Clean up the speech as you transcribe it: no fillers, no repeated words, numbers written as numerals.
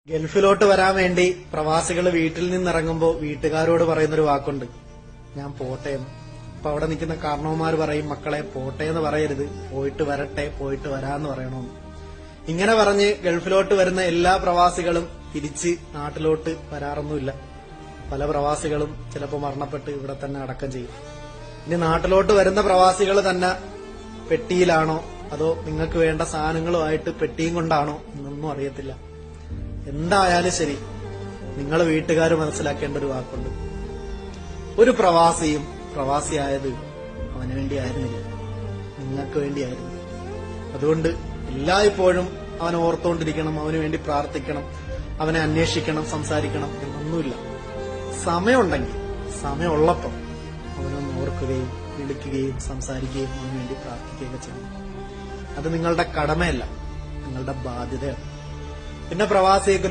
ഗൾഫിലോട്ട് വരാൻ വേണ്ടി പ്രവാസികൾ വീട്ടിൽ നിന്നിറങ്ങുമ്പോൾ വീട്ടുകാരോട് പറയുന്നൊരു വാക്കുണ്ട്, ഞാൻ പോട്ടെ എന്ന്. അപ്പൊ അവിടെ നിൽക്കുന്ന കാരണവന്മാർ പറയും, മക്കളെ പോട്ടെ എന്ന് പറയരുത്, പോയിട്ട് വരട്ടെ, പോയിട്ട് വരാന്ന് പറയണമെന്ന്. ഇങ്ങനെ പറഞ്ഞ് ഗൾഫിലോട്ട് വരുന്ന എല്ലാ പ്രവാസികളും തിരിച്ച് നാട്ടിലോട്ട് വരാറൊന്നുമില്ല. പല പ്രവാസികളും ചിലപ്പോൾ മരണപ്പെട്ട് ഇവിടെ തന്നെ അടക്കം ചെയ്യും. ഇനി നാട്ടിലോട്ട് വരുന്ന പ്രവാസികൾ തന്നെ പെട്ടിയിലാണോ അതോ നിങ്ങൾക്ക് വേണ്ട സാധനങ്ങളുമായിട്ട് പെട്ടിയും കൊണ്ടാണോ എന്നൊന്നും അറിയത്തില്ല. എന്തായാലും ശരി, നിങ്ങൾ വീട്ടുകാർ മനസ്സിലാക്കേണ്ട ഒരു വാക്കുണ്ട്, ഒരു പ്രവാസിയും പ്രവാസിയായത് അവന് വേണ്ടിയായിരുന്നില്ല, നിങ്ങൾക്ക് വേണ്ടിയായിരുന്നു. അതുകൊണ്ട് എല്ലായ്പ്പോഴും അവനെ ഓർത്തുകൊണ്ടിരിക്കണം, അവന് വേണ്ടി പ്രാർത്ഥിക്കണം, അവനെ അന്വേഷിക്കണം, സംസാരിക്കണം എന്നൊന്നുമില്ല. സമയമുണ്ടെങ്കിൽ സമയമുള്ളപ്പോൾ അവനൊന്ന് ഓർക്കുകയും വിളിക്കുകയും സംസാരിക്കുകയും അവന് വേണ്ടി പ്രാർത്ഥിക്കുകയൊക്കെ ചെയ്യണം. അത് നിങ്ങളുടെ കടമയല്ല, നിങ്ങളുടെ ബാധ്യതയാണ്. പിന്നെ പ്രവാസിയൊക്കെ